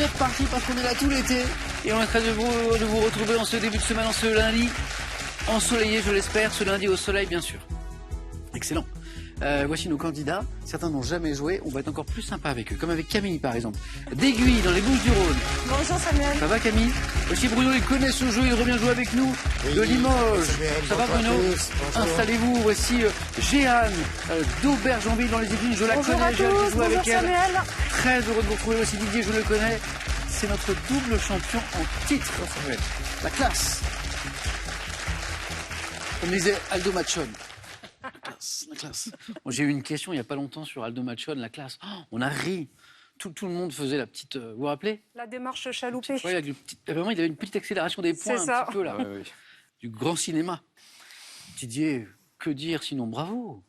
c'est reparti parce qu'on est là tout l'été et on est très heureux de vous retrouver en ce début de semaine, en ce lundi ensoleillé, je l'espère, ce lundi au soleil bien sûr. Excellent. Voici nos candidats. Certains n'ont jamais joué. On va être encore plus sympa avec eux, comme avec Camille par exemple. D'Aiguille dans les Bouches-du-Rhône. Bonjour Samuel. Ça va Camille? Voici Bruno, il connaît ce jeu, il revient jouer avec nous. Oui, de Limoges. Samuel, Ça va Bruno? Installez-vous. Voici Jeanne d'Aubergenville dans les Yvelines. Je la Bonjour connais, à j'ai hâte de tous, jouer bonjour avec elle. Samuel. Très heureux de vous retrouver aussi Didier, je le connais. C'est notre double champion en titre. La classe. Comme disait Aldo Machon. La classe. Bon, j'ai eu une question il n'y a pas longtemps sur Aldo Machon, la classe. Oh, on a ri. Tout le monde faisait la petite. Vous vous rappelez? La démarche chaloupée. Ouais, vraiment, il avait une petite accélération des points, C'est un ça. petit peu là. Du grand cinéma. Didier, que dire sinon bravo.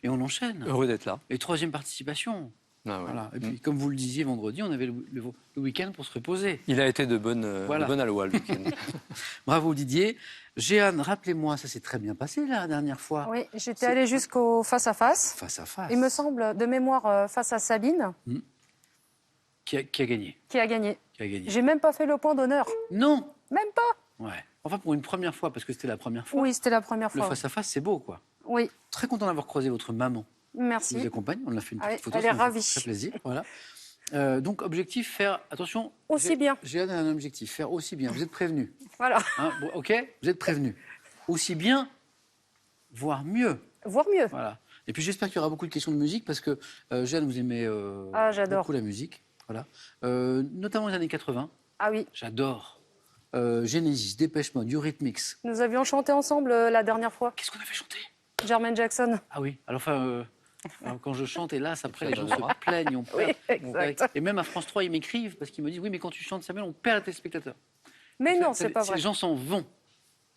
Et on enchaîne. Heureux d'être là. Et troisième participation. Ah ouais. Voilà. Et puis, comme vous le disiez vendredi, on avait le week-end pour se reposer. Il a été de bonne aloi le week-end. Bravo Didier. Jeanne, rappelez-moi, ça s'est très bien passé la dernière fois. Oui, j'étais allée jusqu'au face-à-face. Face à face. Il me semble, de mémoire, face à Sabine, Qui a gagné? qui a gagné. Qui a gagné? J'ai même pas fait le point d'honneur. Non. Même pas. Ouais. Enfin, pour une première fois, parce que c'était la première fois. Oui, c'était la première Le fois. face-à-face, c'est beau, quoi. Oui, Très content d'avoir croisé votre maman. Qui merci. vous accompagne. On a fait une Ah oui, petite photo. elle est ça nous fait ravie. Très plaisir. Voilà. Donc, objectif, faire. Attention. Aussi bien. Jeanne a un objectif, faire aussi bien. Vous êtes prévenus. Voilà. Hein, bon, ok? Vous êtes prévenus. Aussi bien, voire mieux. Voire mieux. Voilà. Et puis j'espère qu'il y aura beaucoup de questions de musique parce que Jeanne, vous aimez J'adore. beaucoup la musique. Voilà. Notamment les années 80. Ah oui, J'adore. Genesis, Dépêche Mode, Eurythmics. nous avions chanté ensemble la dernière fois. Qu'est-ce qu'on avait chanté? Jermaine Jackson. Ah oui. Alors quand je chante, hélas, après les gens se plaignent. On Oui, perd. exact. Et même à France 3, ils m'écrivent parce qu'ils me disent oui, mais quand tu chantes Samuel, on perd les téléspectateurs. Mais non, c'est pas vrai. Les gens s'en vont.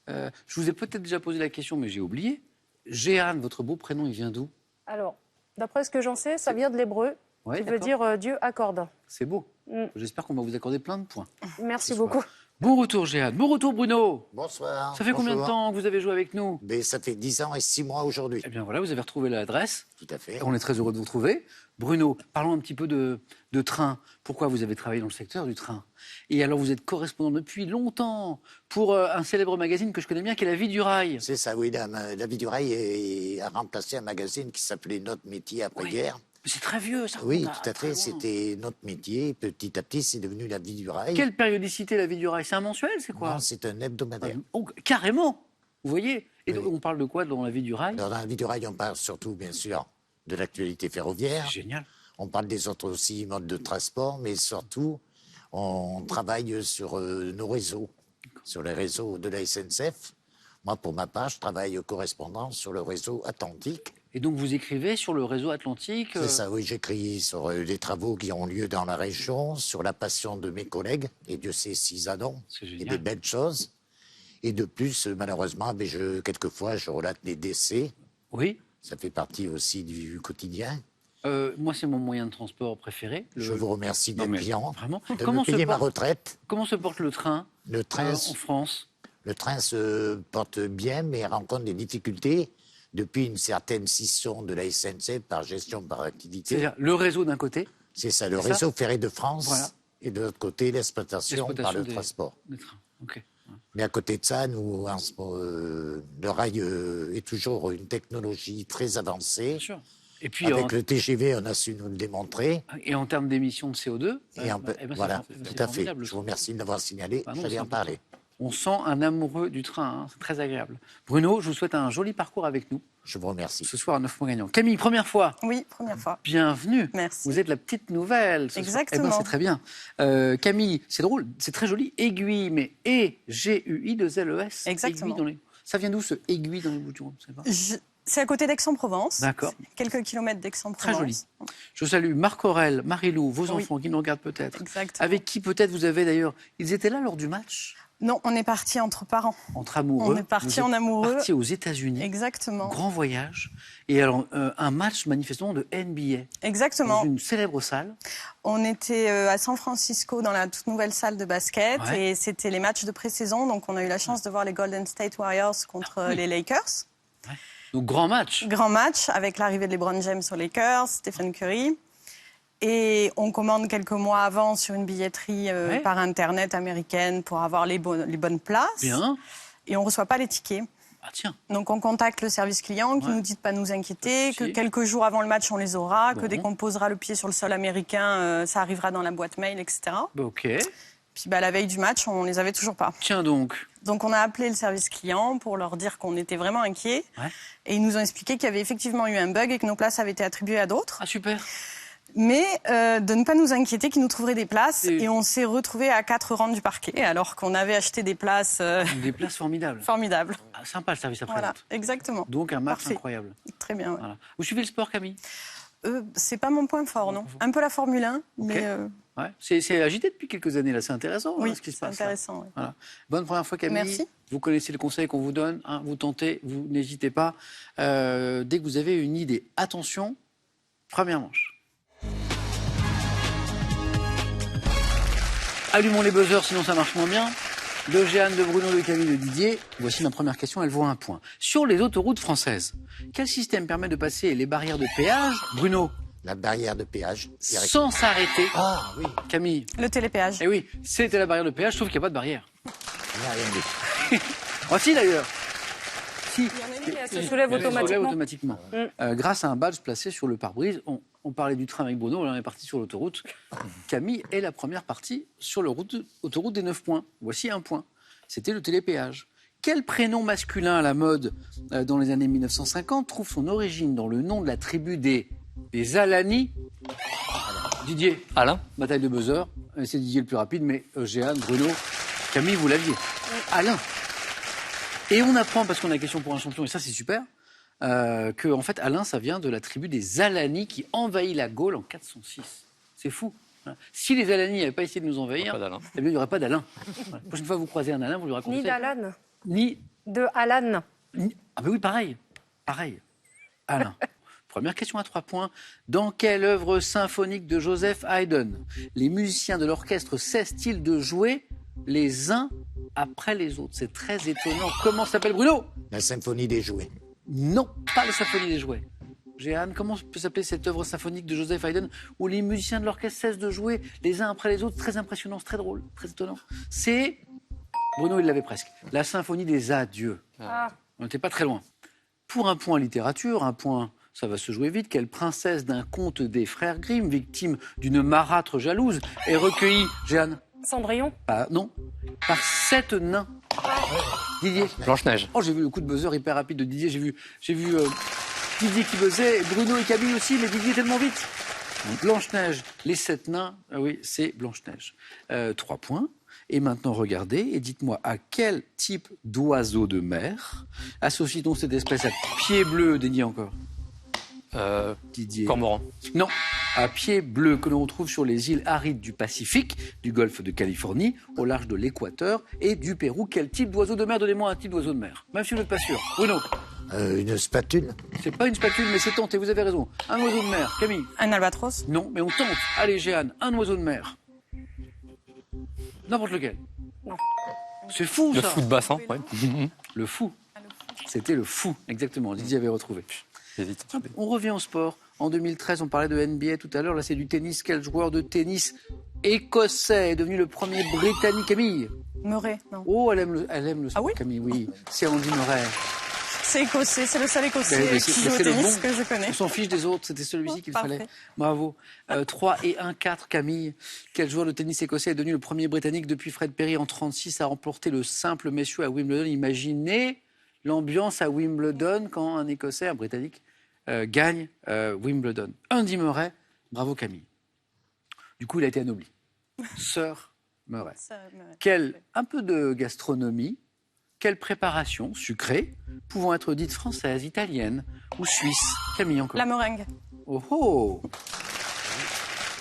Je vous ai peut-être déjà posé la question, mais j'ai oublié. Jeanne, votre beau prénom, il vient d'où? Alors, d'après ce que j'en sais, ça vient de l'hébreu, Ouais, qui veut d'accord. dire Dieu accorde. C'est beau. Mm. J'espère qu'on va vous accorder plein de points. Merci Ce soir. beaucoup. Bon retour, Jeanne. Bon retour, Bruno. Bonsoir. Ça fait combien de Bonjour. temps que vous avez joué avec nous? Mais ça fait 10 ans et 6 mois aujourd'hui. Eh bien voilà, vous avez retrouvé l'adresse. Tout à fait. On est très heureux de vous retrouver. Bruno, parlons un petit peu de train. Pourquoi vous avez travaillé dans le secteur du train? Et alors, vous êtes correspondant depuis longtemps pour un célèbre magazine que je connais bien, qui est La Vie du Rail. C'est ça, oui. La vie du rail a remplacé un magazine qui s'appelait Notre métier après-guerre. Mais c'est très vieux, ça. Oui, remonte tout à très fait. loin. C'était notre métier. Petit à petit, c'est devenu la vie du rail. Quelle périodicité, La Vie du Rail? C'est un mensuel, c'est quoi? Non, c'est un hebdomadaire. Oh, carrément. Vous voyez? Et Oui. donc, on parle de quoi dans La Vie du Rail? Alors, dans la vie du rail, on parle surtout, bien sûr, de l'actualité ferroviaire. C'est génial. On parle des autres aussi modes de transport, mais surtout, on travaille sur nos réseaux, sur les réseaux de la SNCF. Moi, pour ma part, je travaille correspondant sur le réseau Atlantique. Et donc, vous écrivez sur le réseau Atlantique. C'est ça, oui, j'écris sur les travaux qui ont lieu dans la région, sur la passion de mes collègues, et Dieu sait s'ils en ont, C'est et génial. des belles choses. Et de plus, malheureusement, quelquefois, je relate des décès. Oui. Ça fait partie aussi du quotidien. Moi, c'est mon moyen de transport préféré. Je vous remercie Non, d'être mais bien, vraiment. de Comment me se payer ma porte- retraite. Comment se porte le train Le train, en France? le train se porte bien, mais rencontre des difficultés depuis une certaine scission de la SNCF par gestion par activité. C'est-à-dire le réseau d'un côté, C'est ça, le c'est ça réseau ferré de France, Voilà. et de l'autre côté, l'exploitation par le des- transport. des trains. Ok. Mais à côté de ça, nous, le rail est toujours une technologie très avancée. Bien sûr. Et puis, Avec le TGV, on a su nous le démontrer. en termes d'émissions de CO2, Et voilà, c'est tout à fait. formidable. Je vous remercie de l'avoir signalé. Ah non, J'allais c'est en important. parler. On sent un amoureux du train, hein, c'est très agréable. Bruno, je vous souhaite un joli parcours avec nous Je vous remercie. ce soir à 9 points gagnants. Camille, première fois, Oui, première fois. bienvenue. Merci. Vous êtes la petite nouvelle. Ce soir. Exactement. Eh ben, c'est très bien. Camille, c'est drôle, c'est très joli. Aiguille, mais Aiguille, E-G-U-I-2-L-E-S. Exactement. Aiguille dans les... Ça vient d'où ce aiguille dans les Bouches-du-Rhône? Je sais pas. C'est à côté d'Aix-en-Provence. D'accord. Quelques kilomètres d'Aix-en-Provence. Très joli. Je salue Marc Aurel, Marie-Lou, vos Oui. enfants qui nous regardent peut-être. Exactement. Avec qui peut-être vous avez d'ailleurs... Ils étaient là lors du match Non, on est parti entre parents. entre amoureux. On est parti Vous êtes en amoureux. Parti aux États-Unis. Exactement. Grand voyage. Et alors, un match manifestement de NBA. Exactement. Dans une célèbre salle. On était à San Francisco dans la toute nouvelle salle de basket Ouais. et c'était les matchs de pré-saison. Donc on a eu la chance de voir les Golden State Warriors contre oui. les Lakers. Donc, grand match. Grand match avec l'arrivée de LeBron James aux Lakers, Stephen Curry. Et on commande quelques mois avant sur une billetterie par Internet américaine pour avoir les bonnes places. Bien. Et on ne reçoit pas les tickets. Ah tiens. Donc on contacte le service client qui nous dit de ne pas nous inquiéter, que quelques jours avant le match on les aura, que dès qu'on posera le pied sur le sol américain, ça arrivera dans la boîte mail, etc. Ok. Puis la veille du match, on les avait toujours pas. Tiens donc. Donc on a appelé le service client pour leur dire qu'on était vraiment inquiets. Ouais. Et ils nous ont expliqué qu'il y avait effectivement eu un bug et que nos places avaient été attribuées à d'autres. Ah super. Mais de ne pas nous inquiéter qu'ils nous trouveraient des places. Et on s'est retrouvés à 4 rangs du parquet alors qu'on avait acheté des places... Des places formidables. Formidables. Ah, sympa le service après-vente. Voilà, exactement. Donc un match Parfait. incroyable. Très bien. Ouais. Voilà. Vous suivez le sport, Camille? C'est pas mon point fort, non. Un peu la Formule 1, mais... Ouais. C'est agité depuis quelques années, là. C'est intéressant Oui, ce qui se c'est passe. intéressant. Ouais. Voilà. Bonne première fois, Camille. Merci. Vous connaissez le conseil qu'on vous donne. Hein, vous tentez, vous n'hésitez pas. Dès que vous avez une idée, attention, première manche. Allumons les buzzers, sinon ça marche moins bien. De Jeanne, de Bruno, de Camille, de Didier. Voici ma première question, elle vaut un point. Sur les autoroutes françaises, quel système permet de passer les barrières de péage, Bruno? La barrière de péage. Sans s'arrêter. Ah oui, Camille? Le télépéage. Eh oui, c'était la barrière de péage, sauf qu'il n'y a pas de barrière. il n'y a rien dit. Oh si d'ailleurs. Si. Elle se soulève automatiquement. Grâce à un badge placé sur le pare-brise, on parlait du train avec Bruno, là on est parti sur l'autoroute. Camille est la première partie sur l'autoroute des 9 points. Voici un point. C'était le télépéage. Quel prénom masculin à la mode dans les années 1950 trouve son origine dans le nom de la tribu des Alani? Didier. Alain. Bataille de buzzer. C'est Didier le plus rapide, mais Jeanne, Bruno, Camille, vous l'aviez. Alain. Et on apprend, parce qu'on a question pour un champion, et ça c'est super, que en fait Alain, ça vient de la tribu des Alani qui envahit la Gaule en 406. C'est fou. Si les Alani n'avaient pas essayé de nous envahir, eh bien, il n'y aurait pas d'Alain. La prochaine fois que vous croisez un Alain, vous lui racontez. Ni d'Alan. Ni De Alan. Ah ben oui, pareil. Pareil. Alain. Première question à 3 points. Dans quelle œuvre symphonique de Joseph Haydn les musiciens de l'orchestre cessent-ils de jouer les uns après les autres? C'est très étonnant. Comment s'appelle, Bruno? La symphonie des jouets. Non, pas la symphonie des jouets. Jeanne, comment peut s'appeler cette œuvre symphonique de Joseph Haydn où les musiciens de l'orchestre cessent de jouer les uns après les autres? Très impressionnant, très drôle, très étonnant. C'est... Bruno, il l'avait presque. La symphonie des adieux. Ah. On n'était pas très loin. Pour un point littérature, un point... Ça va se jouer vite. Quelle princesse d'un conte des frères Grimm, victime d'une marâtre jalouse, est recueillie, Jeanne? Cendrillon. Non, par 7 nains. Didier. Blanche-Neige. Oh, j'ai vu le coup de buzzer hyper rapide de Didier. J'ai vu Didier qui buzzait, Bruno et Camille aussi, mais Didier tellement vite. Blanche-Neige, les 7 nains. Ah oui, c'est Blanche-Neige. 3 points. Et maintenant, regardez et dites-moi à quel type d'oiseau de mer associe-t-on cette espèce à pied bleu, Didier encore? Didier. Cormoran. Non, à pied bleu que l'on retrouve sur les îles arides du Pacifique, du golfe de Californie, au large de l'Équateur et du Pérou. Quel type d'oiseau de mer? Donnez-moi un type d'oiseau de mer. Même si vous n'êtes pas sûr. Bruno. Une spatule. C'est pas une spatule, mais c'est tenté, vous avez raison. Un oiseau de mer. Camille. Un albatros. Non, mais on tente. Allez, Jeanne, un oiseau de mer. N'importe lequel. Non. C'est fou, Le ça. fou de bassin, ouais. Le fou. C'était le fou, exactement. Didier avait retrouvé. J'hésite. On revient au sport. En 2013, on parlait de NBA tout à l'heure. Là, c'est du tennis. Quel joueur de tennis écossais est devenu le premier Britannique? Camille. Murray, non. Oh, elle aime le sport, Ah oui Camille, oui. C'est Andy Murray. C'est écossais, c'est le seul écossais Mais qui joue au c'est le tennis bon. que je connais. On s'en fiche des autres, c'était celui-ci qu'il Parfait. fallait. Bravo. 3 et 1-4, Camille. Quel joueur de tennis écossais est devenu le premier Britannique depuis Fred Perry en 1936 à remporter le simple messieurs à Wimbledon? Imaginez l'ambiance à Wimbledon quand un Écossais, un Britannique, gagne Wimbledon. Andy Murray, bravo Camille. Du coup, il a été anobli. Sir Murray. Un peu de gastronomie. Quelle préparation sucrée pouvant être dite française, italienne ou suisse? Camille encore. La meringue. Oh oh.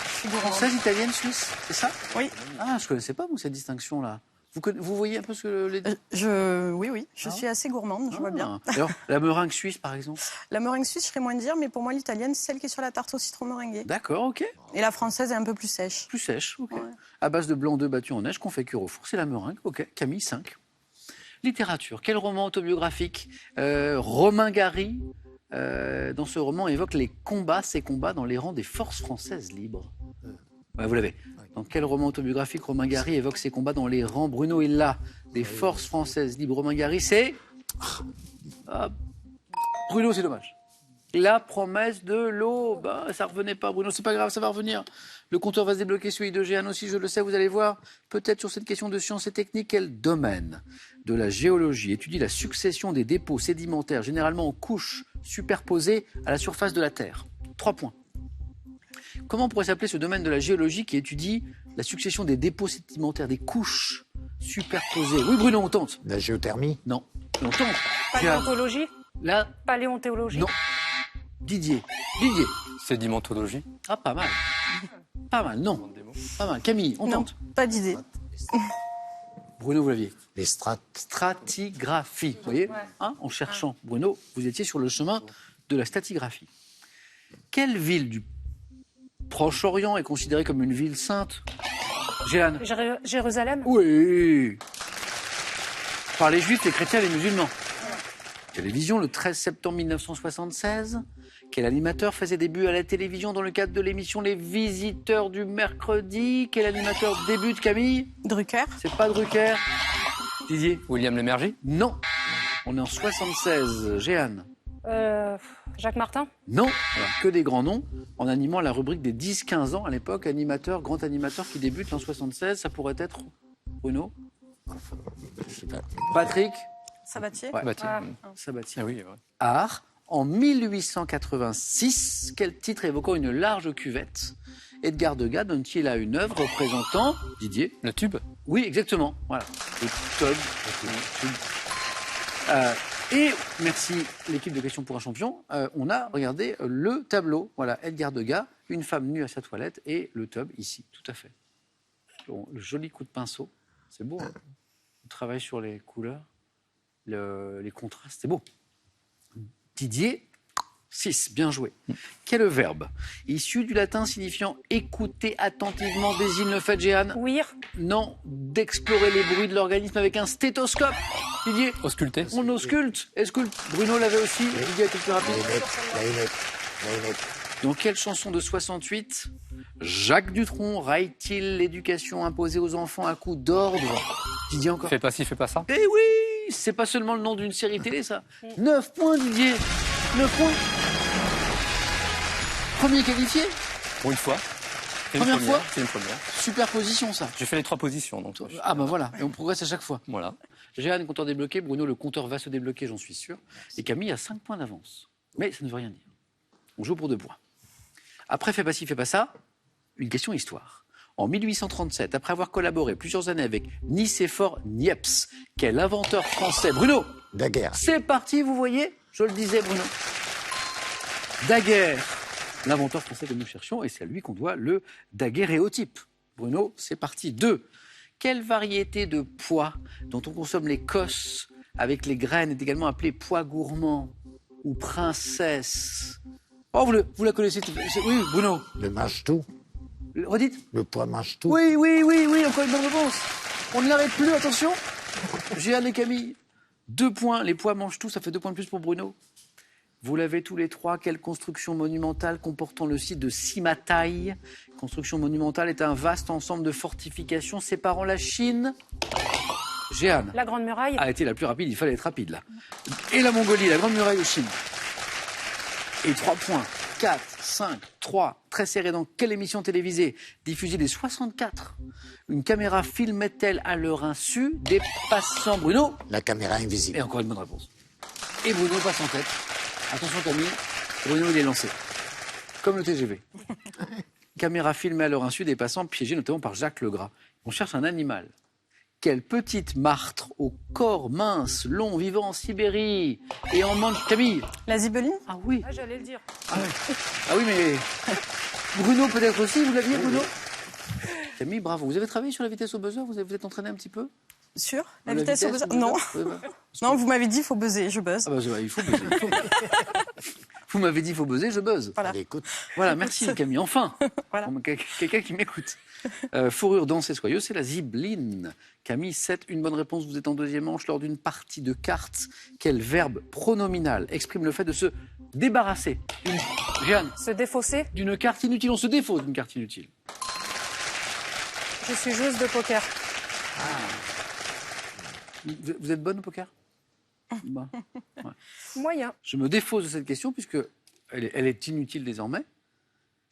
Je suis gourmande. Française, italienne, suisse, c'est ça? Oui. Ah, je connaissais pas, moi, cette distinction-là. Vous voyez un peu ce que les... Oui, je suis assez gourmande, je vois bien. Alors, la meringue suisse, par exemple? La meringue suisse, je serais moins dire, mais pour moi, l'italienne, c'est celle qui est sur la tarte au citron meringuée. D'accord, ok. Et la française est un peu plus sèche. Plus sèche, ok. Ouais. À base de blanc d'œuf battu en neige, qu'on fait cuire au four, c'est la meringue, ok. Camille, 5. Littérature, quel roman autobiographique Romain Gary dans ce roman, évoque ces combats dans les rangs des forces françaises libres. Ouais, vous l'avez. Dans quel roman autobiographique Romain Gary évoque ses combats dans les rangs, Bruno est là, des forces françaises libres? Romain Gary, c'est... Bruno, c'est dommage. La promesse de l'eau, ça revenait pas, Bruno, c'est pas grave, ça va revenir. Le compteur va se débloquer, celui de Jeanne aussi, je le sais, vous allez voir. Peut-être sur cette question de sciences et techniques, quel domaine de la géologie étudie la succession des dépôts sédimentaires, généralement en couches superposées à la surface de la Terre? 3 points. Comment pourrait s'appeler ce domaine de la géologie qui étudie la succession des dépôts sédimentaires, des couches superposées? Oui, Bruno, on tente. La géothermie? Non, on tente. Paléontologie? Là? Paléontologie? Non. Didier. Sédimentologie. Ah, pas mal. Pas mal, non. Pas mal. Camille, on tente. Pas d'idée. Bruno, vous l'aviez. Les strates. Stratigraphie. Vous voyez, en cherchant. Bruno, vous étiez sur le chemin de la stratigraphie. Quelle ville du Proche-Orient est considérée comme une ville sainte? Jeanne? Jérusalem? Oui. Par les juifs, les chrétiens et les musulmans. Télévision, le 13 septembre 1976. Quel animateur faisait début à la télévision dans le cadre de l'émission Les Visiteurs du mercredi? Quel animateur débute, Camille? Drucker? C'est pas Drucker. Didier? William Lémergie? Non. On est en 76. Jeanne? Jacques Martin? Non. Alors, que des grands noms. En animant la rubrique des 10-15 ans à l'époque, grand animateur qui débute en 76, ça pourrait être Bruno? Patrick? Sabatier? Ouais. Sabatier. Ah oui, ouais. Art. En 1886, quel titre évoquant une large cuvette Edgar Degas donne-t-il à une œuvre représentant Didier? Le tube? Oui, exactement. Voilà. Le tube. Et merci l'équipe de Questions pour un champion. On a regardé le tableau. Voilà, Edgar Degas, une femme nue à sa toilette et le tube ici, tout à fait. Bon, le joli coup de pinceau, c'est beau. Hein, on travaille sur les couleurs, les contrastes, c'est beau. Didier, 6, bien joué. Quel verbe issu du latin signifiant écouter attentivement désigne le fait, Jeanne? Ouïr? Non, d'explorer les bruits de l'organisme avec un stéthoscope. Didier? Ausculter? On ausculte. Bruno l'avait aussi. Didier était plus rapide. La lunette. Dans quelle chanson de 68 Jacques Dutronc raille-t-il l'éducation imposée aux enfants à coups d'ordre? Didier encore. Fais pas ci, fais pas ça. Eh oui, c'est pas seulement le nom d'une série télé, ça. 9 points, Didier. 9 points. Premier qualifié. Pour une fois. Première fois. C'est une première. Super position, ça. J'ai fait les 3 positions. Donc, voilà. Et on progresse à chaque fois. Voilà. Jeanne, compteur débloqué. Bruno, le compteur va se débloquer, j'en suis sûr. Et Camille a 5 points d'avance. Mais ça ne veut rien dire. On joue pour 2 points. Après, fais pas ci, fais pas ça. Une question histoire. En 1837, après avoir collaboré plusieurs années avec Nicéphore Niepce, quel inventeur français? Bruno? Daguerre. C'est parti, vous voyez? Je le disais, Bruno. Daguerre, l'inventeur français que nous cherchions, et c'est à lui qu'on doit le daguerréotype. Bruno, c'est parti. 2. Quelle variété de pois dont on consomme l'écosse avec les graines est également appelée pois gourmand ou princesse? Oh, vous la connaissez? Oui, Bruno. Le mange-tout. Redites? Le pois mange-tout. Oui, encore une bonne réponse. On ne l'arrête plus, attention. Jeanne et Camille. 2 points, les pois mangent tout, ça fait 2 points de plus pour Bruno. Vous l'avez tous les 3, quelle construction monumentale comportant le site de Simataï? Construction monumentale est un vaste ensemble de fortifications séparant la Chine. Jeanne. La Grande Muraille. A été la plus rapide, il fallait être rapide là. Et la Mongolie, la Grande Muraille de Chine. Et 3 points. 4, 5, 3, très serré. Dans quelle émission télévisée diffusée des 64 une caméra filmait-elle à leur insu des passants? Bruno? La caméra invisible. Et encore une bonne réponse. Et Bruno passe en tête. Attention Camille, Bruno il est lancé. Comme le TGV. Caméra filmée à leur insu des passants piégés notamment par Jacques Legras. On cherche un animal. Quelle petite martre au corps mince, long, vivant en Sibérie et en manque. Camille? La zibeline? Ah oui. Ah, j'allais le dire. Ah oui, mais Bruno peut-être aussi, vous l'aviez Bruno? Camille, bravo. Vous avez travaillé sur la vitesse au buzzer? Vous êtes entraîné un petit peu? Sur la vitesse au buzzer? Non. Non, vous m'avez dit il faut buzzer, je buzz. Ah bah il faut buzzer. Il Vous m'avez dit, il faut buzzer, je buzz. Voilà. Allez, écoute. Voilà, merci Camille. Enfin, Voilà. Quelqu'un qui m'écoute. Fourrure dense et soyeuse, c'est la zibeline. Camille, 7, une bonne réponse. Vous êtes en deuxième manche lors d'une partie de cartes. Quel verbe pronominal exprime le fait de se débarrasser Jeanne, Se défausser. d'une carte inutile. On se défausse d'une carte inutile. Je suis joueuse de poker. Vous êtes bonne au poker Bah, Moyen. je me défausse de cette question puisque elle est inutile désormais.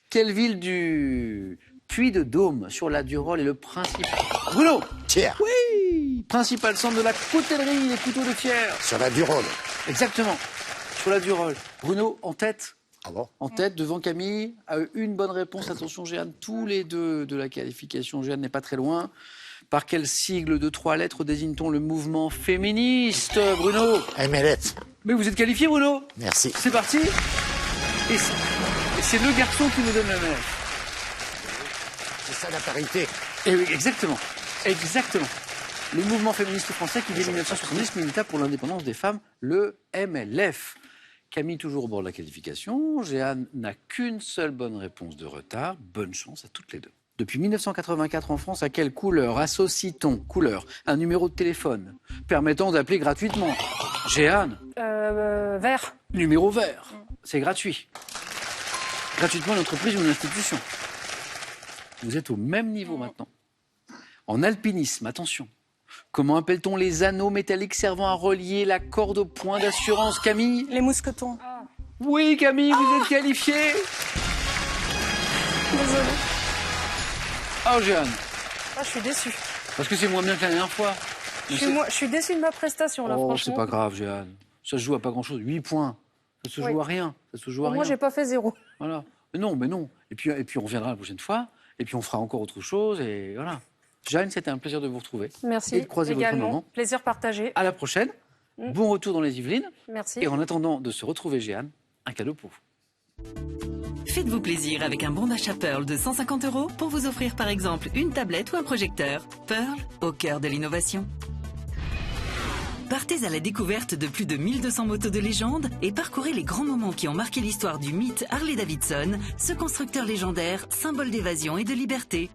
Quelle ville du Puy-de-Dôme sur la Durolle est le principal Bruno Thiers, Oui Principal centre de la coutellerie, les couteaux de Thiers. sur la Durolle. Exactement. Sur la Durolle. Bruno, en tête. Ah bon? En tête, devant Camille, a eu une bonne réponse. Attention, Jeanne, tous les deux de la qualification. Jeanne n'est pas très loin. Par quel sigle de 3 lettres désigne-t-on le mouvement féministe, Bruno? MLF. Mais vous êtes qualifié, Bruno? Merci. C'est parti. Et c'est le garçon qui nous donne la main. C'est ça la parité. Et oui, exactement. Exactement. Le mouvement féministe français qui, dès 1970, milita pour l'indépendance des femmes, le MLF. Camille, toujours au bord de la qualification. Jeanne n'a qu'une seule bonne réponse de retard. Bonne chance à toutes les deux. Depuis 1984 en France, à quelle couleur associe-t-on, couleur, un numéro de téléphone permettant d'appeler gratuitement? Jeanne, Vert. numéro vert. C'est gratuit. Gratuitement une entreprise ou une institution. Vous êtes au même niveau maintenant. En alpinisme, attention. Comment appelle-t-on les anneaux métalliques servant à relier la corde au point d'assurance, Camille? Les mousquetons. Oui, Camille, vous êtes qualifiée. Désolée. Oh, Jeanne, Ah, je suis déçue. parce que c'est moins bien que la dernière fois. Je suis déçue de ma prestation, là, Oh, franchement. c'est pas grave, Jeanne. Ça se joue à pas grand-chose. 8 points. Ça se joue Oui. à rien. Ça se joue à Au moins, rien. j'ai pas fait 0. Voilà. Mais non. Et puis on reviendra la prochaine fois. Et puis on fera encore autre chose. Et voilà. Jeanne, c'était un plaisir de vous retrouver. Merci. Et de croiser votre Également. maman. Plaisir partagé. À la prochaine. Bon retour dans les Yvelines. Merci. Et en attendant de se retrouver, Jeanne, un cadeau pour vous. Faites-vous plaisir avec un bon d'achat Pearl de 150 € pour vous offrir par exemple une tablette ou un projecteur. Pearl, au cœur de l'innovation. Partez à la découverte de plus de 1200 motos de légende et parcourez les grands moments qui ont marqué l'histoire du mythe Harley-Davidson, ce constructeur légendaire, symbole d'évasion et de liberté.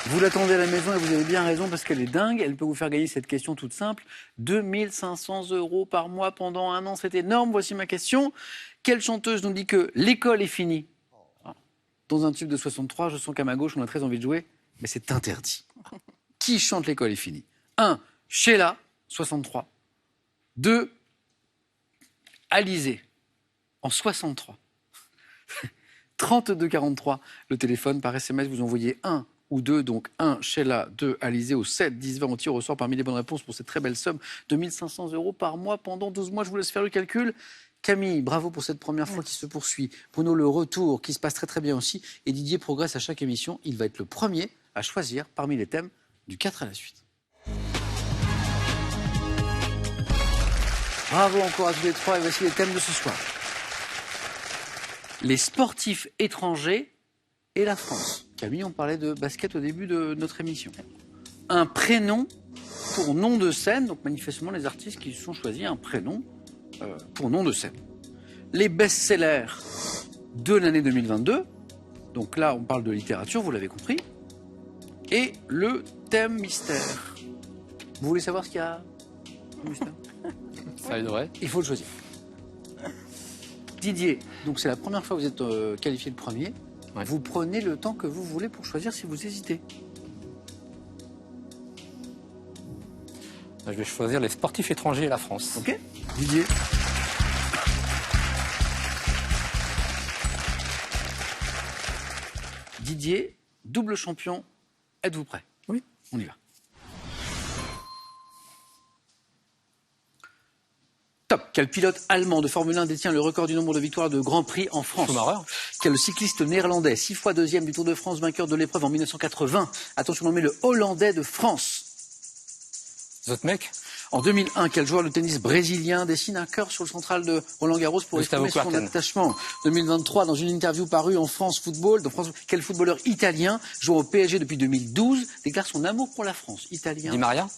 Vous l'attendez à la maison et vous avez bien raison parce qu'elle est dingue. Elle peut vous faire gagner cette question toute simple. 2500 € par mois pendant 1 an, c'est énorme. Voici ma question. Quelle chanteuse nous dit que l'école est finie? Dans un tube de 63, je sens qu'à ma gauche, on a très envie de jouer, mais c'est interdit. Qui chante l'école est finie? 1. Sheila, 63. 2. Alizé, en 63. 32-43, le téléphone par SMS, vous envoyez 1 ou 2, donc 1 Sheila, 2 Alizé au 7 10 20, on tire au sort parmi les bonnes réponses pour cette très belle somme de 1500 € par mois pendant 12 mois. Je vous laisse faire le calcul. Camille, bravo pour cette première fois qui se poursuit. Bruno, le retour qui se passe très très bien aussi. Et Didier progresse à chaque émission. Il va être le premier à choisir parmi les thèmes du 4 à la suite. Bravo encore à tous les trois et voici les thèmes de ce soir. Les sportifs étrangers et la France. Camille, on parlait de basket au début de notre émission. Un prénom pour nom de scène, donc manifestement les artistes qui se sont choisis un prénom pour nom de scène. Les best-sellers de l'année 2022, donc là on parle de littérature, vous l'avez compris, et le thème mystère. Vous voulez savoir ce qu'il y a au mystère? Ça aiderait. Il faut le choisir. Didier, donc c'est la première fois que vous êtes qualifié le premier. Ouais. Vous prenez le temps que vous voulez pour choisir si vous hésitez. Je vais choisir les sportifs étrangers et la France. Ok. Didier. Didier, double champion. Êtes-vous prêt? Oui. On y va. Top. Quel pilote allemand de Formule 1 détient le record du nombre de victoires de Grand Prix en France? Schumacher. Quel cycliste néerlandais, 6 fois deuxième du Tour de France, vainqueur de l'épreuve en 1980, a-t-on surnommé le Hollandais de France? Zotmek. En 2001, quel joueur de tennis brésilien dessine un cœur sur le central de Roland-Garros pour Gustavo exprimer son Kuerten. attachement? 2023, dans une interview parue en France Football, quel footballeur italien jouant au PSG depuis 2012 déclare son amour pour la France? Italien. Di Maria.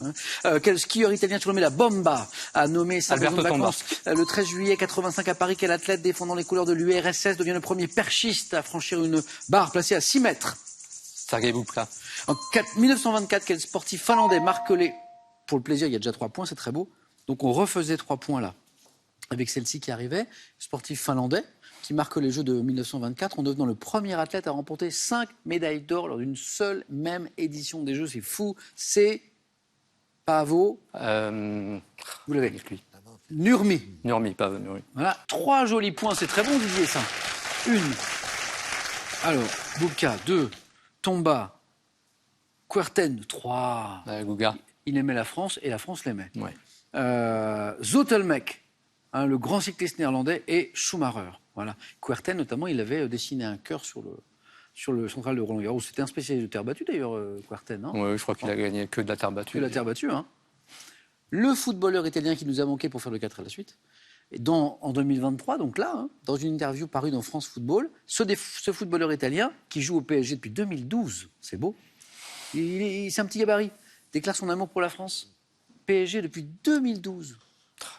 Quel skieur italien surnommé la Bomba a nommé sa maison de Alberto Tomba. vacances le 13 juillet 85 à Paris? Quel athlète défendant les couleurs de l'URSS devient le premier perchiste à franchir une barre placée à 6 mètres? Sergei Bubka. En 1924, quel sportif finlandais marque les... Pour le plaisir, il y a déjà 3 points, c'est très beau. Donc on refaisait 3 points là, avec celle-ci qui arrivait. Sportif finlandais qui marque les Jeux de 1924 en devenant le premier athlète à remporter 5 médailles d'or lors d'une seule même édition des Jeux. C'est fou. C'est Paavo. Vous l'avez. Nurmi. Nurmi, pas Nurmi. Voilà, 3 jolis points. C'est très bon, Didier, ça. 1. Alors, Bubka, 2. Tomba. Kuerten, 3. Guga. Il aimait la France et la France l'aimait. Ouais. Zotelmek, le grand cycliste néerlandais, et Schumacher. Voilà. Kuerten, notamment, il avait dessiné un cœur sur le central de Roland-Garros. C'était un spécialiste de terre battue, d'ailleurs, Kuerten. Hein. Oui, je crois qu'il a gagné que de la terre battue. Que de la terre battue. Hein. Le footballeur italien qui nous a manqué pour faire le 4 à la suite. Et en 2023, donc là, hein, dans une interview parue dans France Football, ce footballeur italien qui joue au PSG depuis 2012, c'est beau, c'est un petit gabarit, déclare son amour pour la France. PSG depuis 2012.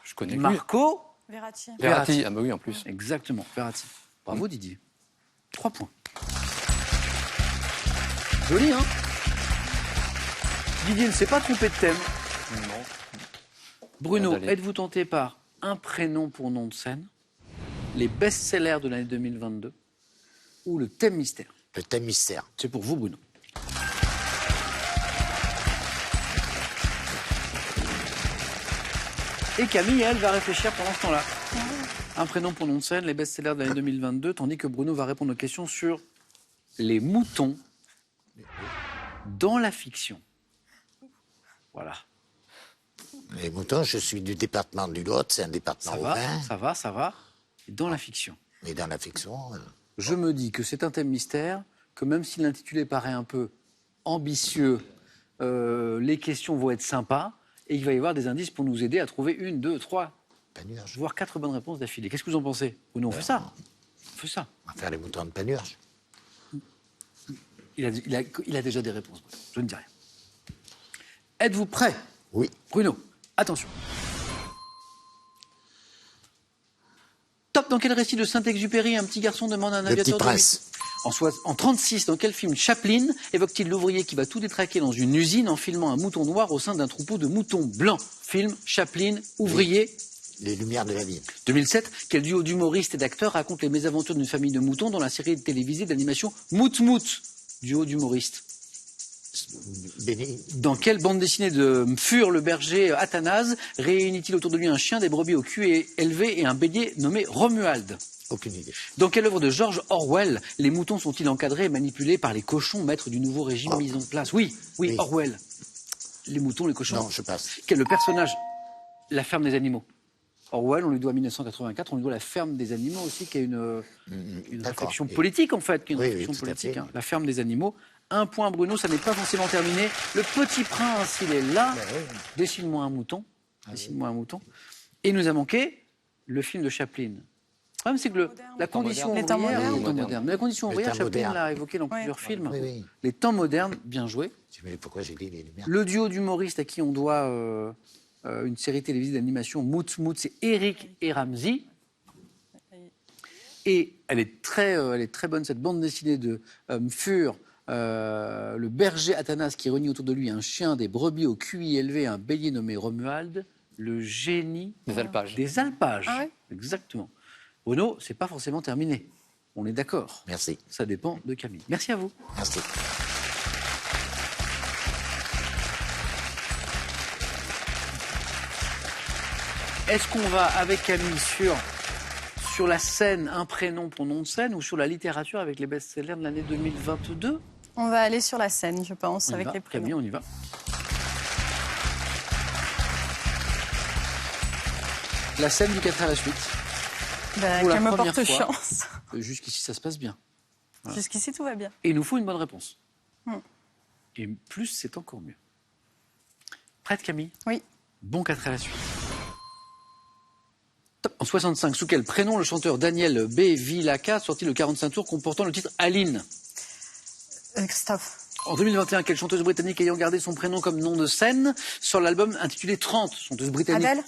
Je connais lui. Marco Verratti. Verratti. Ah bah oui, en plus. Exactement, Verratti. Bravo Didier. 3 points. Joli, hein? Didier ne s'est pas trompé de thème. Non. Bruno, Allez. êtes-vous tenté par un prénom pour nom de scène, les best-sellers de l'année 2022 ou le thème mystère? Le thème mystère. C'est pour vous, Bruno. Et Camille, elle, va réfléchir pendant ce temps-là. Un prénom pour nom de scène, les best-sellers de l'année 2022, tandis que Bruno va répondre aux questions sur les moutons dans la fiction. Voilà. Les moutons, je suis du département du Lot, c'est un département Ça roumain. va, ça va. Et dans la fiction. Mais dans la fiction, Je me dis que c'est un thème mystère, que même si l'intitulé paraît un peu ambitieux, les questions vont être sympas et il va y avoir des indices pour nous aider à trouver 1, 2, 3, Panurge. voire 4 bonnes réponses d'affilée. Qu'est-ce que vous en pensez? Bruno, on fait ça. On fait ça. On va faire les moutons de Panurge. Il a déjà des réponses. Je ne dis rien. Êtes-vous prêts? Oui. Bruno, attention. Top, dans quel récit de Saint-Exupéry un petit garçon demande à un Le Petit aviateur de Prince. En 36, dans quel film Chaplin évoque-t-il l'ouvrier qui va tout détraquer dans une usine en filmant un mouton noir au sein d'un troupeau de moutons blancs? Film Chaplin, ouvrier. Les lumières de la ville. 2007, quel duo d'humoristes et d'acteurs raconte les mésaventures d'une famille de moutons dans la série télévisée d'animation Mout Mout? Duo d'humoristes. Béni. Dans quelle bande dessinée de Mfur le berger Athanase réunit-il autour de lui un chien, des brebis au cul élevé et un bélier nommé Romuald? Aucune idée. Dans quelle œuvre de George Orwell les moutons sont-ils encadrés et manipulés par les cochons, maîtres du nouveau régime mis en place? Oui, Oui. Orwell. Les moutons, les cochons. Non, je passe. Quel est le personnage? La ferme des animaux. Orwell, on lui doit 1984, on lui doit la ferme des animaux aussi, qui est une D'accord. réflexion politique en fait, qui est une Oui, réflexion tout à politique. fait. Hein. La ferme des animaux. 1 point Bruno, ça n'est pas forcément terminé. Le Petit Prince, il est là. Dessine-moi un mouton. Dessine-moi un mouton. Et il nous a manqué le film de Chaplin. Le problème, c'est que la condition Les temps ouvrière... modernes. Les temps modernes. Mais la condition Les ouvrière, temps Chaplin modernes. l'a évoqué dans plusieurs films. Oui, oui. Les temps modernes, bien joué. Mais pourquoi j'ai dit les lumières? Le duo d'humoristes à qui on doit une série télévisée d'animation, Mout Mout, c'est Eric et Ramsey. Et elle est très bonne, cette bande dessinée de Mfur, le berger Athanas qui réunit autour de lui un chien, des brebis au QI élevé, un bélier nommé Romuald, le génie Des alpages. des alpages. Ah ouais. Exactement. Bruno, c'est pas forcément terminé. On est d'accord. Merci. Ça dépend de Camille. Merci à vous. Merci. Est-ce qu'on va avec Camille sur la scène, un prénom pour nom de scène, ou sur la littérature avec les best-sellers de l'année 2022? On va aller sur la scène, je pense, On y avec va. les prénoms. Camille, on y va. La scène du 4 à la suite. Ben, Pour la qu'elle me première porte fois. chance. Jusqu'ici, ça se passe bien. Voilà. Jusqu'ici, tout va bien. Et il nous faut une bonne réponse. Hmm. Et plus, c'est encore mieux. Prête, Camille? Oui. Bon 4 à la suite. Top. En 65, sous quel prénom le chanteur Daniel Bevilacqua sortit le 45 tours comportant le titre Aline? Christophe. En 2021, quelle chanteuse britannique ayant gardé son prénom comme nom de scène sur l'album intitulé 30, chanteuse britannique? Adèle.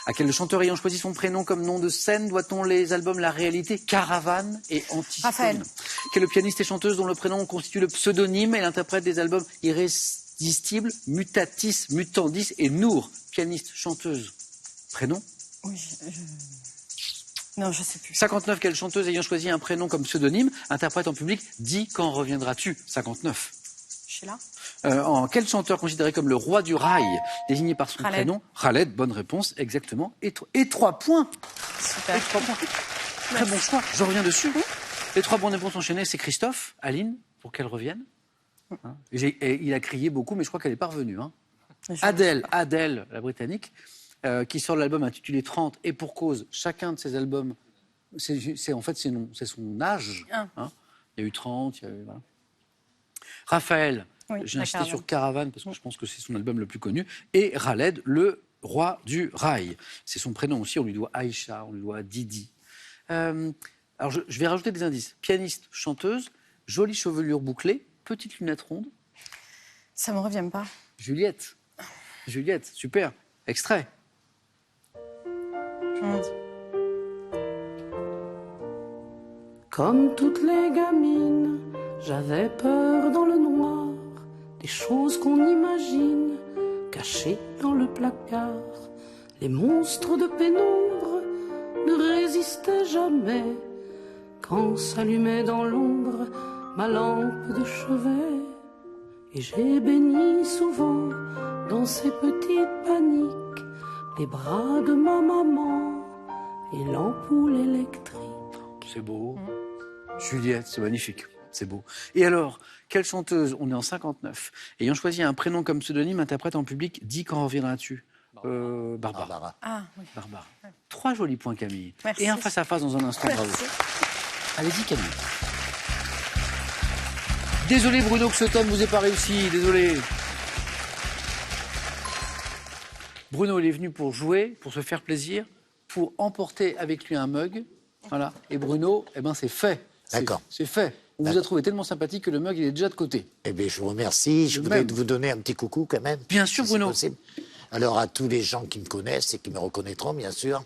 À quel chanteur ayant choisi son prénom comme nom de scène doit-on les albums La Réalité, Caravane et Antistone? Raphaël. Quelle pianiste et chanteuse dont le prénom constitue le pseudonyme? Elle interprète des albums Irrésistible, Mutatis, Mutandis et Nour. Pianiste, chanteuse, prénom? Oui, non, je sais plus. 59, quelle chanteuse ayant choisi un prénom comme pseudonyme interprète en public Dis quand reviendras-tu? 59. Sheila. En quel chanteur considéré comme le roi du rail, désigné par son Khaled. prénom? Khaled, bonne réponse, exactement. Et 3 points. Super. Et 3 points. Très bon choix, je reviens dessus. Les 3 bonnes réponses enchaînées, c'est Christophe, Aline, pour qu'elle revienne. Hein, et il a crié beaucoup, mais je crois qu'elle est parvenue. Hein. Adèle, la britannique, qui sort l'album intitulé 30, et pour cause, chacun de ses albums, en fait, c'est son âge. Hein. Il y a eu 30, il y a eu... Voilà. Raphaël, oui, j'ai insisté sur Caravane parce que je pense que c'est son album le plus connu. Et Khaled, le roi du rail. C'est son prénom aussi, on lui doit Aïcha, on lui doit Didi. Alors je vais rajouter des indices. Pianiste, chanteuse, jolie chevelure bouclée, petite lunette ronde. Ça me revient pas. Juliette, super. Extrait. Comme toutes les gamines, j'avais peur dans le noir, des choses qu'on imagine, cachées dans le placard. Les monstres de pénombre ne résistaient jamais, quand s'allumait dans l'ombre ma lampe de chevet. Et j'ai béni souvent dans ces petites paniques les bras de ma maman et l'ampoule électrique. C'est beau. Juliette, c'est magnifique. C'est beau. Et alors, quelle chanteuse, on est en 59, ayant choisi un prénom comme pseudonyme, interprète en public Dis quand reviendras-tu? Barbara. Ah, oui. Barbara. 3 jolis points, Camille. Merci. Et un face-à-face dans un instant, bravo. Allez-y, Camille. Désolé, Bruno, que ce thème vous ait pas réussi. Désolé. Bruno, il est venu pour jouer, pour se faire plaisir, pour emporter avec lui un mug. Voilà. Et Bruno, eh ben, c'est fait. D'accord. C'est fait. On vous a trouvé tellement sympathique que le mug, il est déjà de côté. Eh bien, je vous remercie. Je voudrais vous donner un petit coucou quand même. Bien sûr, si Bruno. c'est possible. Alors, à tous les gens qui me connaissent et qui me reconnaîtront, bien sûr.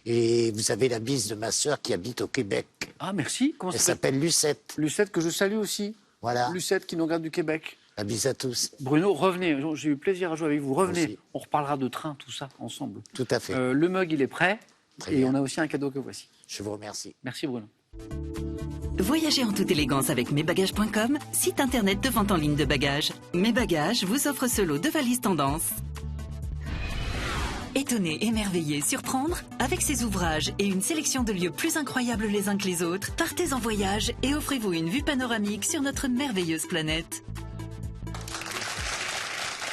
Et vous avez la bise de ma sœur qui habite au Québec. Ah, merci. Comment Elle ça s'appelle? s'appelle Lucette. Lucette, que je salue aussi. Voilà. Lucette, qui nous regarde du Québec. La bise à tous. Bruno, revenez. J'ai eu plaisir à jouer avec vous. Revenez. Aussi. On reparlera de train, tout ça, ensemble. Tout à fait. Le mug, il est prêt. Très et bien. on a aussi un cadeau que voici. Je vous remercie. Merci, Bruno. Voyagez en toute élégance avec mesbagages.com, site internet de vente en ligne de bagages. Mes Bagages vous offre ce lot de valises tendance. Étonner, émerveiller, surprendre, avec ses ouvrages et une sélection de lieux plus incroyables les uns que les autres, partez en voyage et offrez-vous une vue panoramique sur notre merveilleuse planète.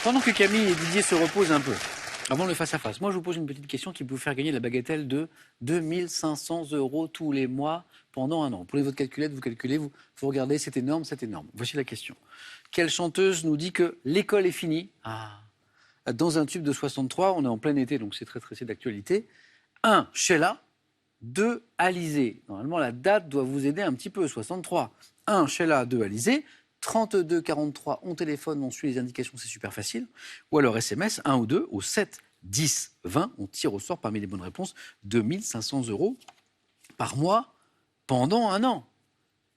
Pendant que Camille et Didier se reposent un peu, avant le face-à-face, moi je vous pose une petite question qui peut vous faire gagner la bagatelle de 2500 € tous les mois pendant un an. Vous prenez votre calculette, vous calculez, vous regardez, c'est énorme, c'est énorme. Voici la question. Quelle chanteuse nous dit que l'école est finie? Dans un tube de 63, on est en plein été, donc c'est très d'actualité. 1, Sheila. 2, Alizée. Normalement, la date doit vous aider un petit peu, 63. 1, Sheila, 2, Alizée. 32 43, on téléphone, on suit les indications, c'est super facile. Ou alors SMS, 1 ou 2, au 7 10 20, on tire au sort parmi les bonnes réponses 2500 € par mois pendant un an.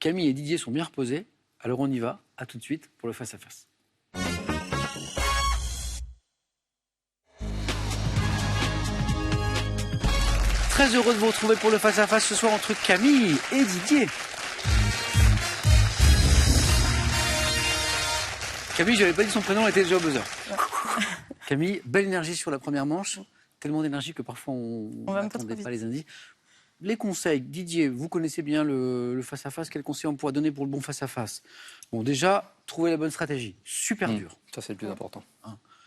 Camille et Didier sont bien reposés, alors on y va, à tout de suite pour le face-à-face. Très heureux de vous retrouver pour le face-à-face ce soir entre Camille et Didier. Camille, je n'avais pas dit son prénom, elle était déjà au buzzer. Camille, belle énergie sur la première manche. Tellement d'énergie que parfois on n'attendait pas les indices. Les conseils, Didier, vous connaissez bien le face-à-face. Quels conseils on pourra donner pour le bon face-à-face? Bon, déjà, trouver la bonne stratégie. Super dur. Ça, c'est le plus important.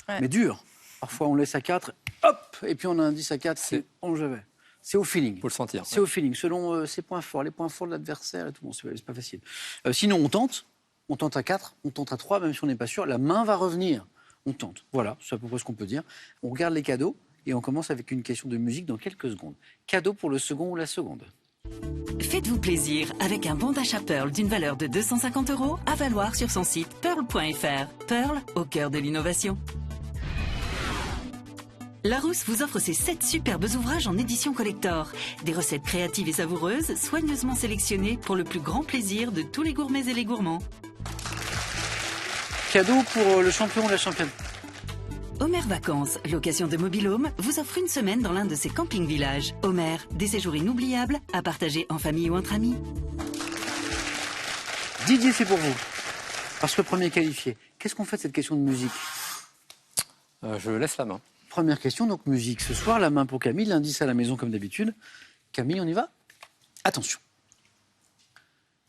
Ouais. Mais dur. Parfois, on laisse à 4, hop, et puis on a un 10 à 4, c'est on j'avais. C'est au feeling. Il faut le sentir. C'est au feeling, selon ses points forts, les points forts de l'adversaire et tout. Bon, c'est pas facile. Sinon, on tente à 4, on tente à 3, même si on n'est pas sûr. La main va revenir. On tente. Voilà, c'est à peu près ce qu'on peut dire. On regarde les cadeaux et on commence avec une question de musique dans quelques secondes. Cadeau pour le second ou la seconde? Faites-vous plaisir avec un bon d'achat Pearl d'une valeur de 250 € à valoir sur son site pearl.fr. Pearl, au cœur de l'innovation. Larousse vous offre ses 7 superbes ouvrages en édition collector. Des recettes créatives et savoureuses, soigneusement sélectionnées pour le plus grand plaisir de tous les gourmets et les gourmands. Cadeau pour le champion ou la championne? Homer Vacances, location de mobil-home, vous offre une semaine dans l'un de ses camping-villages. Homer, des séjours inoubliables à partager en famille ou entre amis. Didier, c'est pour vous. Parce que premier qualifié. Qu'est-ce qu'on fait de cette question de musique? Je laisse la main. Première question, donc musique. Ce soir, la main pour Camille, l'indice à la maison comme d'habitude. Camille, on y va? Attention.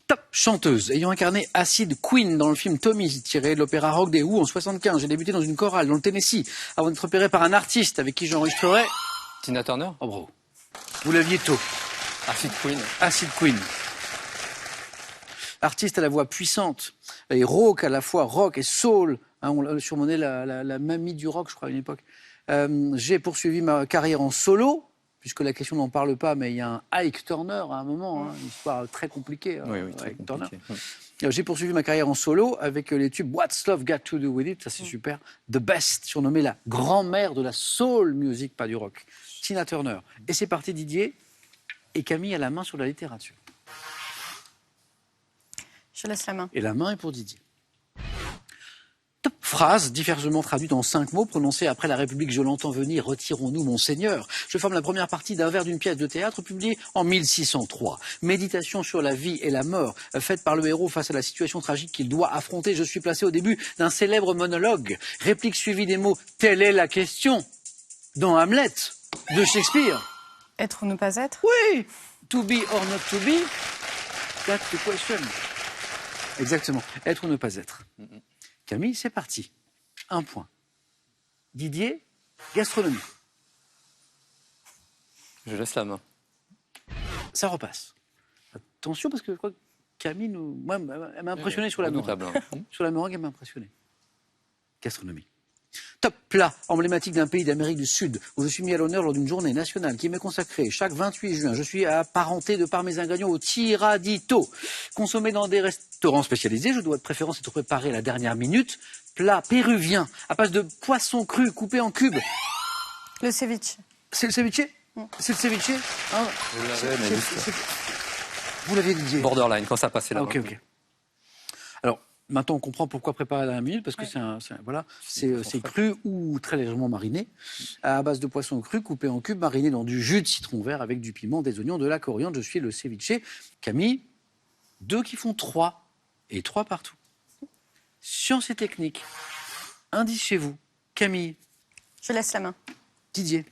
Top chanteuse, ayant incarné Acid Queen dans le film Tommy, tiré de l'opéra rock des Who en 75. J'ai débuté dans une chorale dans le Tennessee, avant d'être repéré par un artiste avec qui j'enregistrerai. Tina Turner? Oh bravo. Vous l'aviez tôt. Acid Queen. Acid Queen. Artiste à la voix puissante et rauque à la fois, rock et soul. Hein, on l'a surnommé la mamie du rock, je crois, à une époque. J'ai poursuivi ma carrière en solo, puisque la question n'en parle pas, mais il y a un Ike Turner à un moment, une histoire très compliquée. Oui, très Ike compliqué. Turner. J'ai poursuivi ma carrière en solo avec les tubes What's Love Got to Do With It, ça c'est super. The Best, surnommée la grand-mère de la soul music, pas du rock. Tina Turner. Et c'est parti, Didier. Et Camille a la main sur la littérature. Je laisse la main. Et la main est pour Didier. Top phrase, diversement traduite en 5 mots, prononcée après la République, je l'entends venir, retirons-nous, monseigneur. Je forme la première partie d'un vers d'une pièce de théâtre publiée en 1603. Méditation sur la vie et la mort, faite par le héros face à la situation tragique qu'il doit affronter. Je suis placé au début d'un célèbre monologue. Réplique suivie des mots, telle est la question, dans Hamlet, de Shakespeare. Être ou ne pas être? Oui, to be or not to be, that's the question. Exactement, être ou ne pas être. Camille, c'est parti. 1 point. Didier, gastronomie. Je laisse la main. Ça repasse. Attention, parce que je crois que Camille, moi, elle m'a impressionné sur la meringue. Redoutable, hein. Sur la meringue, elle m'a impressionné. Gastronomie. Top plat emblématique d'un pays d'Amérique du Sud où je suis mis à l'honneur lors d'une journée nationale qui m'est consacrée chaque 28 juin. Je suis apparenté de par mes ingrédients au tiradito. Consommé dans des restaurants spécialisés, je dois de préférence être préparé à la dernière minute. Plat péruvien à base de poisson cru coupé en cubes. Le ceviche. C'est le ceviche? C'est le ceviche, hein? Vous l'aviez, Didier? Borderline, quand ça passait là. Ok. Alors, maintenant, on comprend pourquoi préparer à la minute, parce que c'est cru ou très légèrement mariné, à base de poisson cru, coupé en cubes, mariné dans du jus de citron vert avec du piment, des oignons, de la coriandre. Je suis le ceviche. Camille, 2 qui font 3, et 3 partout. Science et technique. Indice chez vous. Camille. Je laisse la main. Didier.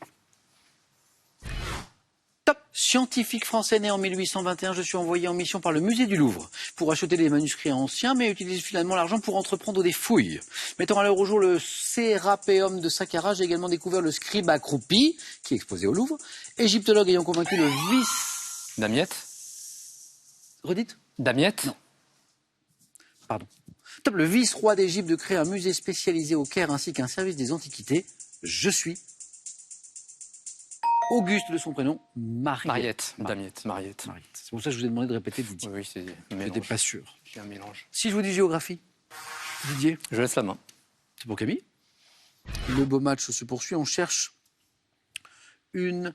Top scientifique français né en 1821, je suis envoyé en mission par le musée du Louvre pour acheter des manuscrits anciens, mais utilise finalement l'argent pour entreprendre des fouilles. Mettant à l'heure au jour le Sérapéum de Saqqara, j'ai également découvert le scribe accroupi, qui est exposé au Louvre. Égyptologue ayant convaincu le vice... Damiette? Redites? Damiette? Non. Pardon. Top, le vice-roi d'Égypte de créer un musée spécialisé au Caire ainsi qu'un service des antiquités. Je suis... Auguste de son prénom, Mariette. Damiette, Mariette. C'est pour ça que je vous ai demandé de répéter Didier. Oui, c'est un mélange. J'étais pas sûr. C'est un mélange. Si je vous dis géographie, Didier, Je laisse la main. c'est pour Camille. Le beau match se poursuit. On cherche une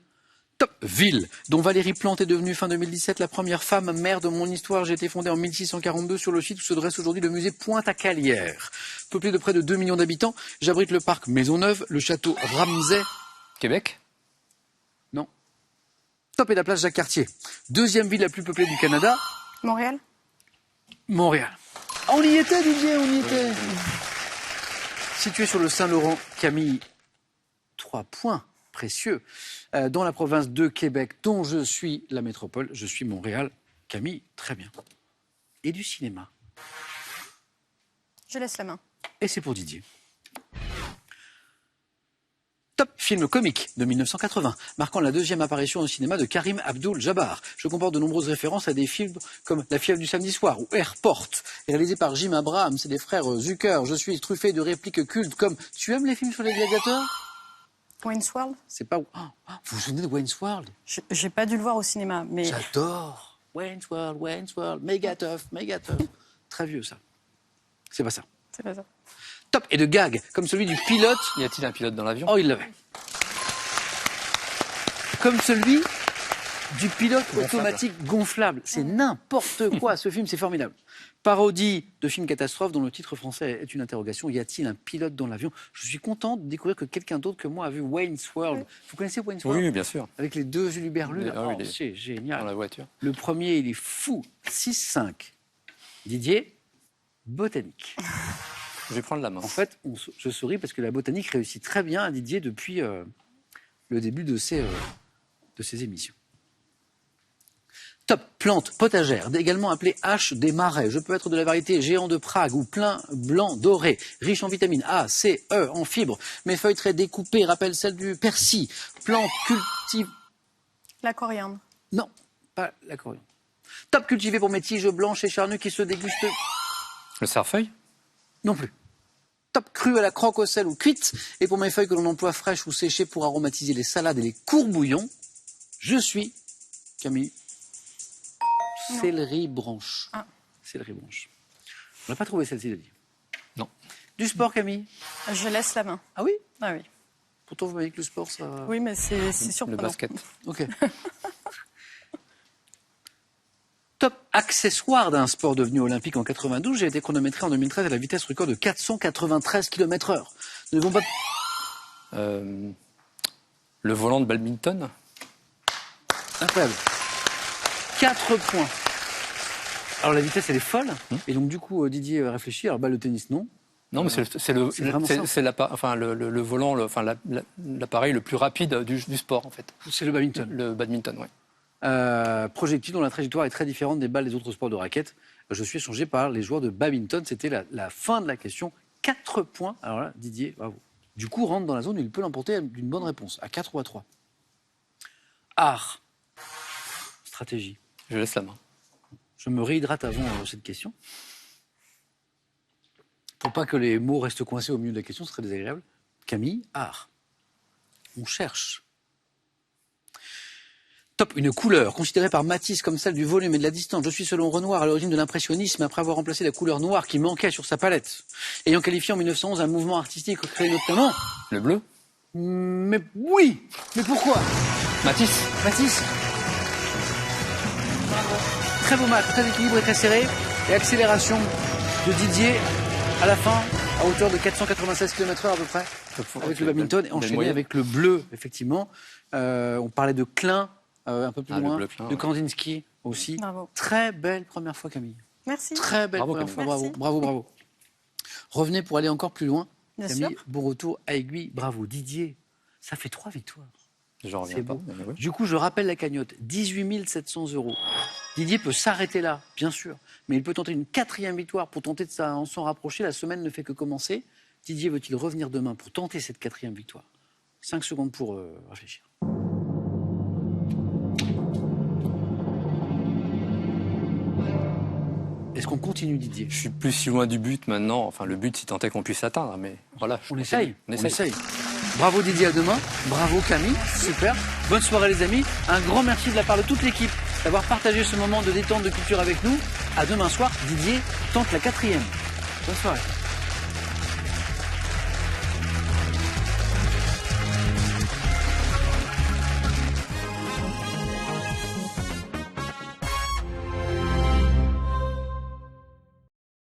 top ville dont Valérie Plante est devenue fin 2017 la première femme maire de mon histoire. J'ai été fondée en 1642 sur le site où se dresse aujourd'hui le musée Pointe-à-Calière. Peuplé de près de 2 millions d'habitants, j'abrite le parc Maisonneuve, le château Ramsay. Québec? Non. Top est la place Jacques-Cartier. 2e ville la plus peuplée du Canada. Montréal? Montréal. Ah, on y était, Didier, on y était. Situé sur le Saint-Laurent, Camille, 3 points précieux. Dans la province de Québec, dont je suis la métropole, je suis Montréal. Camille, très bien. Et du cinéma. Je laisse la main. Et c'est pour Didier. Top film comique de 1980, marquant la deuxième apparition au cinéma de Karim Abdul-Jabbar. Je comporte de nombreuses références à des films comme La fièvre du samedi soir ou Airport, réalisé par Jim Abrahams et les frères Zucker. Je suis truffé de répliques cultes comme « Tu aimes les films sur les gladiateurs ?» Wayne's World. C'est pas... Oh, vous vous souvenez de Wayne's World? J'ai pas dû le voir au cinéma, mais... J'adore Wayne's World, méga tough. Très vieux, ça. C'est pas ça. C'est pas ça. Top. Et de gags, comme celui du pilote. Y a-t-il un pilote dans l'avion? Oh, il l'avait. Comme celui du pilote automatique gonflable. C'est n'importe quoi, ce film, c'est formidable. Parodie de film catastrophe dont le titre français est une interrogation. Y a-t-il un pilote dans l'avion? Je suis content de découvrir que quelqu'un d'autre que moi a vu Wayne's World. Vous connaissez Wayne's World? Oui, bien sûr. Avec les deux Huluberlus. Ah oui, c'est génial. Dans la voiture. Le premier, il est fou. 6-5. Didier, botanique. Je vais prendre la main. En fait, je souris parce que la botanique réussit très bien à Didier depuis le début de ses émissions. Top, plante potagère, également appelée hache des marais. Je peux être de la variété géant de Prague ou plein blanc doré, riche en vitamines A, C, E, en fibres. Mes feuilles très découpées rappellent celles du persil. Plante cultivée... La coriandre. Non, pas la coriandre. Top, cultivée pour mes tiges blanches et charnues qui se dégustent... Le cerfeuil? Non plus. Top, crue à la croque au sel ou cuite. Et pour mes feuilles que l'on emploie fraîches ou séchées pour aromatiser les salades et les courbouillons, je suis, Camille, céleri branche. Ah. Céleri branche. On n'a pas trouvé celle-ci, Didier. Non. Du sport, Camille? Je laisse la main. Ah oui? Ah oui. Pourtant, vous m'avez dit que le sport, ça... Oui, mais c'est Le surprenant. basket. Ok. Top accessoire d'un sport devenu olympique en 92, j'ai été chronométré en 2013 à la vitesse record de 493 km/h. Nous n'avons pas... Le volant de badminton? Incroyable. 4 points. Alors la vitesse, elle est folle. Et donc du coup, Didier réfléchit. Alors le tennis, non. Non, mais c'est le volant, l'appareil le plus rapide du sport, en fait. C'est le badminton. Le badminton, oui. Projectile dont la trajectoire est très différente des balles des autres sports de raquettes. Je suis échangé par les joueurs de badminton. C'était la fin de la question. 4 points. Alors là, Didier, bravo. Du coup, rentre dans la zone où il peut l'emporter d'une bonne réponse. À 4 ou à 3. Art. Stratégie. Je laisse la main. Je me réhydrate avant cette question. Pour pas que les mots restent coincés au milieu de la question, ce serait désagréable. Camille, art. On cherche. Top, une couleur considérée par Matisse comme celle du volume et de la distance. Je suis selon Renoir à l'origine de l'impressionnisme après avoir remplacé la couleur noire qui manquait sur sa palette. Ayant qualifié en 1911 un mouvement artistique créé notamment... Le bleu? Mais oui. Mais pourquoi? Matisse. Matisse. Très beau match, très équilibré, très serré. Et accélération de Didier à la fin, à hauteur de 496 km/h à peu près, avec le badminton, et enchaîné avec le bleu, effectivement. On parlait de Klein, un peu plus loin, bleu, Klein, de Kandinsky aussi. Bravo. Très belle première fois, Camille. Merci. Très belle Bravo, première fois, Camille. bravo. Revenez pour aller encore plus loin. Bien Camille, sûr. bon retour à Aiguille, bravo. Didier, ça fait 3 victoires. Je reviens C'est pas. beau. Mais oui. Du coup, je rappelle la cagnotte, 18 700 €. Didier peut s'arrêter là, bien sûr, mais il peut tenter une 4e victoire pour tenter de s'en rapprocher. La semaine ne fait que commencer. Didier veut-il revenir demain pour tenter cette 4e victoire? 5 secondes pour réfléchir. Est-ce qu'on continue, Didier? Je suis plus si loin du but maintenant. Enfin, le but, si tant est qu'on puisse atteindre. Mais voilà. On essaye. Bravo Didier, à demain. Bravo Camille, super. Bonne soirée les amis. Un grand merci de la part de toute l'équipe d'avoir partagé ce moment de détente de culture avec nous. À demain soir, Didier tente la 4e. Bonne soirée.